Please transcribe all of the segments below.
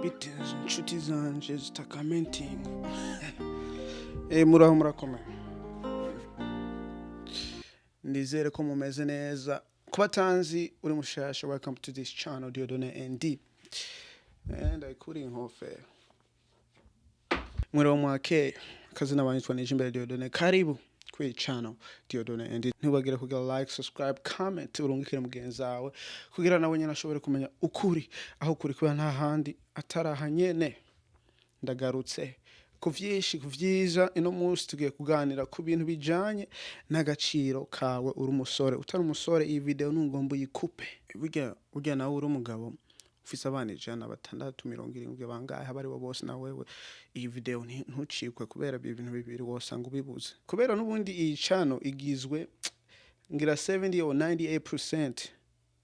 bite inshuti zanje zitakaменtinga muraho murakomeye, ndizere ko mumeze neza. Kuba tanzi uri mushasha, welcome to this channel Dieudonné ND, and I kuri inkofero mwiriwe mwakeye, kazina banitwa Nijimbere Dieudonné. Karibu kuri channel Dieudonné ND. Ntibagire kugira like, subscribe, comment, urungikire mugenzi wawe kugira nawe nyine ashobore kumenya ukuri aho kuri kuba nta handi ataraha nyene. Ndagarutse kuvyiza ino munsi tugiye kuganira ku bintu bijanye n'agaciro kawe uri umusore. Utari umusore iyi video nungomba uyikupe. Burya nawe uri umugabo ufise abana 160 bangahe abari bo bose na wewe iyi video ntucikwe kubera ibintu bibiri wosanga ubibuze. Kubera nubundi iyi channel igizwe ngira 70 or 98%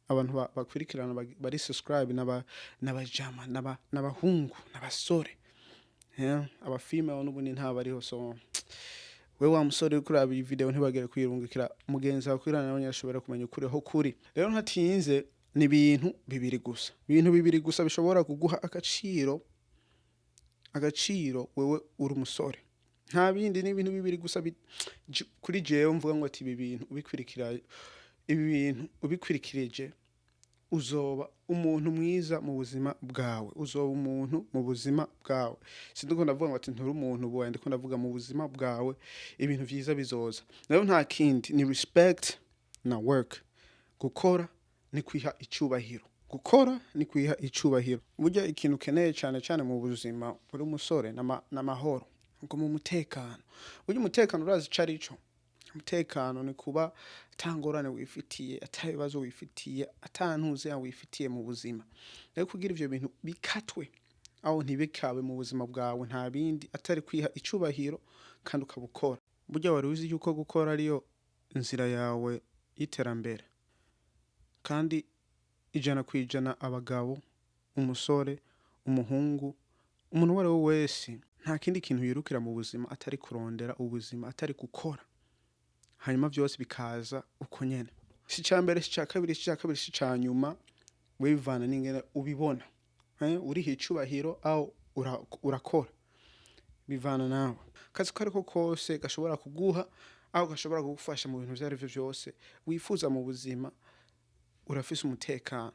abantu bakwirikirana bari subscribe n'abajama n'abahungu n'abasore. Aba female nubundi ntabariho, so we wa musore uri kuraba iyi video ntibagere kwirungikira mugenzi wawe kwirana nawe nyashobora kumenya ukuri aho kuri. Rero ntatinze ni ibintu bibiri gusa bishobora kuguha agaciro wewe uri umusore. Nta bindi, ni ibintu bibiri gusa kuri jewe mvuga ngo ati ibi bintu ubikwirikirije uzoba umuntu mwiza mu buzima bwawe. Sindiko ndavuga ngo ati nturi umuntu boye, ndiko ndavuga mu buzima bwawe ibintu vyiza bizoza. Rero nta kindi, ni respect na work. Gukora ni kwiha icubahiro. Burya ikintu keneye cyane mu buzima uri umusore n'amahoro, ngo mu mutekano. Burya umutekano urazi carico. Umutekano ni kuba atangorane wifitiye, atabibazo wifitiye, atantuze ya wifitiye mu buzima. Rero kugira ivyo bintu bikatwe aho ntibikabe mu buzima bwawe, nta bindi atari kwiha icubahiro kandi ukabukora. Burya wari uzi yuko gukora ariyo inzira yawe y'iterambere. Kandi 100% abagabo, umusore, umuhungu, umuntu wari we wese nta kindi kintu yirukira mu buzima atari kurondera ubuzima, atari gukora. Hanyuma byose bikaza uko nyene. Si cyambere, si cyakabiri, si cyanyuma, wivana n'ingene ubibona. Uriha icubahiro aho urakora. Bivana nawe. Kazi kariko kose gashobora kuguha aho gashobora kugufasha mu bintu vyari byo byose wifuza mu buzima, urafise umutekano.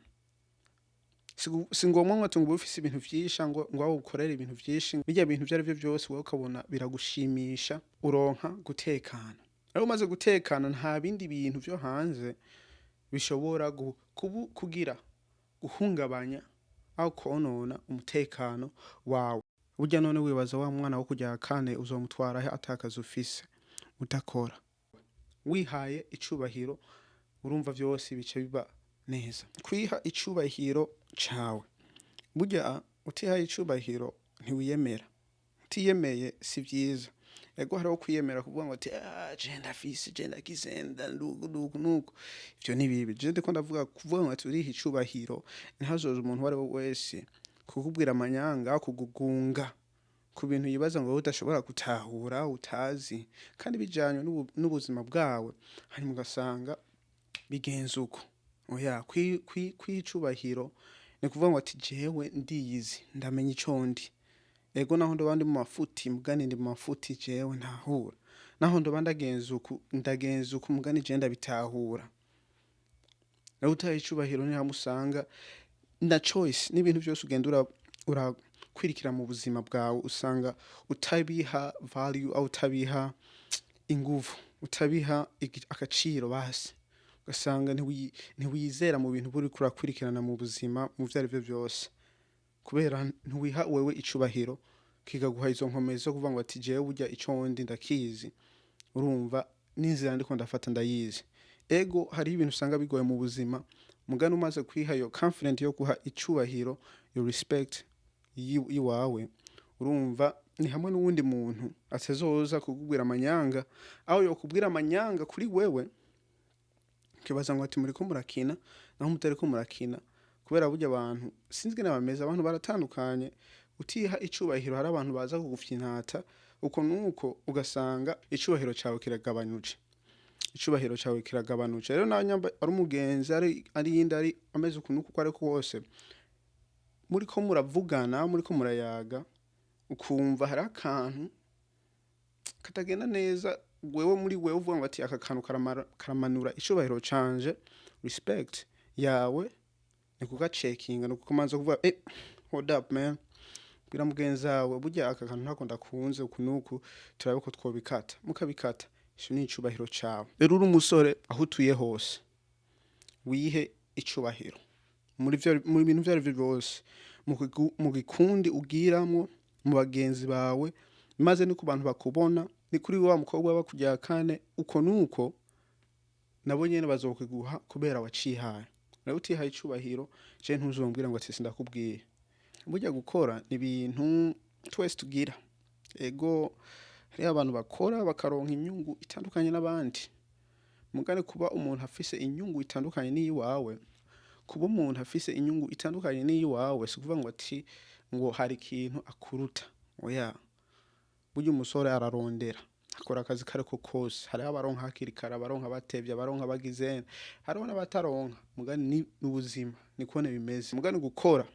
Singomwa ngo tungu ufise ibintu vyisha ngo aho ukorera ibintu vyinshi, bijya bintu vyari byo byose wowe ukabona biragushimisha, uronka gutekana. Rero umaze gutekana nta bindi bintu vyo hanze bishobora kugira guhungabanya aho konona umutekano wawe. Burya none wibaza wa mwana wo kujya kane uzomutwara he atakaza ufise udakora. Wihaye icubahiro urumva vyose bice biba neza. Kwiha icubahiro cawe. Burya utihaye icubahiro ntiwiyemera. Utiyemeye si vyiza. Ego hariho kwiyemera kuvuga ngo ati genda fisi, genda kizenda nuko. Ivyo ni bibi. Je ndiko ndavuga kuvuga ngo ati uriha icubahiro ntihazoza umuntu wari wese kukubwira amanyanga, kugugunga ku bintu yibaza ngo udashobora gutahura, utazi kandi bijanye n'ubuzima bwawe, hanyuma ugasanga bigenze uko. Oya, kwicubahiro ni kuvuga ngo ati jewe ndiyizi, ndamenya ico ndi. Ego naho ndo bandi mu mafuti, mugani ndi mu mafuti jewe ntahura. Naho ndo bandagenza uku mugani je ndabitahura. Rero utaye icubahiro ni hamusanga na choice n'ibintu byose ugenda urakwirikira mu buzima bwawe, usanga utabiha value au utabiha inguvu, utabiha agaciro basi. Ugasanga ntiwizera mu bintu buri kurakwirikirana mu buzima mu vyari byo byose. Kubera ntuwiha wewe icubahiro kigaguha izo nkomezi zo kuvuga ngo ati jewe burya ico ndi ndakizi. Urumva n'inzira ndiko ndafata ndayizi. Ego hari ibintu usanga bigoye mu buzima, mugani umaze kwiha yo confident yo guha icubahiro, your respect iwawe, urumva ni hamwe n'uwundi muntu atazoza kugubwira amanyanga, aho yo kubwira amanyanga kuri wewe kibaza ngo ati muriko murakina naho mutariko murakina. Kubera burya abantu sinzwe n'abameza, abantu baratandukanye. Utiha icubahiro hari abantu baza kugufyinata uko nuko ugasanga icubahiro cawe kiragabanuje. Rero nanyamba ari umugenzi ari yindi ari ameze ukuntu uko ariko kose, muriko muravugana muriko murayaga ukumva hari akantu katagenda neza wewe muri wewe uvuga ngo ati aka kantu karamanura icubahiro canje respect yawe ni kugacekinga no kumanza kuvuga hold up man bwira mugenzi wawe burya aka kantu ntako ndakunze ukunuku turabe ko twobikata mukabikata ico ni icubahiro cawe rero uri umusore aho utuye hose wihe icubahiro muri bintu vyari byose mu gikundi ugiramwo mu bagenzi bawe maze ni ku bantu bakubona ni kuri wa mukobwa bakujya kane uko nuko nabo nyene bazokiguha kubera wacihaye nawe utihaye icubahiro je ntuzombwira ngo ati sindakubwiye burya gukora ni ibintu twese tugira ego hari abantu bakora bakaronka inyungu itandukanye n'abandi mugane kuba umuntu afise inyungu itandukanye n'iyiwawe kuba umuntu afise inyungu itandukanye n'iyiwawe si kuvuga ngo ati ngo hari ikintu akuruta oya burya umusore ararondera akora akazi kariko kose hari abaronka hakiri kare abaronka batevye abaronka bagizene hariho n'abataronka mugani ni ubuzima niko bimeze mugani gukora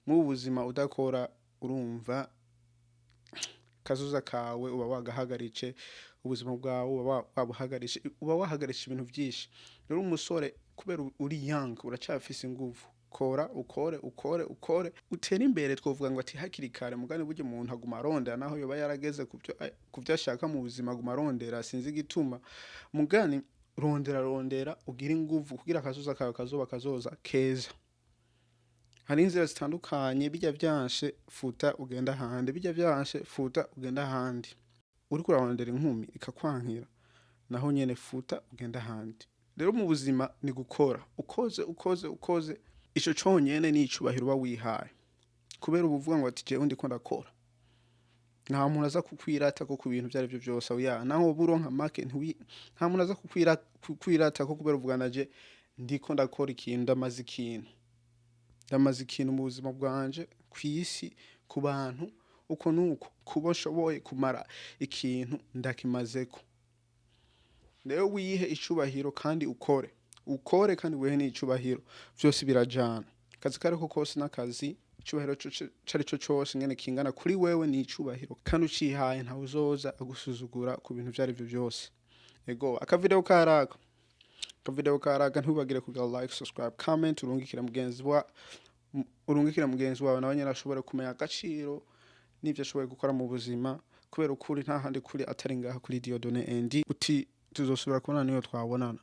mu buzima udakora urumva kazuza kawe uba wagahagarice ubuzima bwawe uba wabuhagarisha uba wahagarisha ibintu byinshi rero umusore kubera uri young uracafise ingufu kora ukore utera imbere twovuga ngo ati hakiri kare mugani buryo umuntu aguma arondera naho yoba yarageze kuvyo ashaka mu buzima aguma arondera sinzi gituma mugani rondera ugira ingufu kugira akazuza kawe kazoza keza hari inzira zitandukanye bijya byanshe futa ugenda handi bijya byanshe futa ugenda handi uri kurarondera inkumi ikakwankira naho nyene futa ugenda handi rero mu buzima ni gukora ukoze ico conyene ni icubahiro uba wihaye kubera ubuvuga ngo ati je ndiko ndakora nta muntu aza kukwirata ko ku bintu byari byo byose oya naho buronka make nta muntu aza kukwirata ko kubera uvuganaje ndiko ndakora ikintu ndamaze ikintu mu buzima bwanje kwisi ku bantu uko nuko kuba nshoboye kumara ikintu ndakimazeko rero wihe icubahiro kandi ukore kandi wehe n'icubahiro byose birajana akazi kariko kose n'akazi icubahiro carico cose ngene kingana kuri wewe n'icubahiro kandi ucihaye nta uzoza agusuzugura ku bintu vyari byo byose ego akavideo karaga ntubagire kugira like subscribe comment urungikira mugenzi wawe nawe nyene ashobore kumenya agaciro n'ivyo ashoboye gukora mu buzima kubera ukuri nta handi kuri atari ngaha kuri Dieudonné Andy uti tuzosubira kubona niyo twabonana.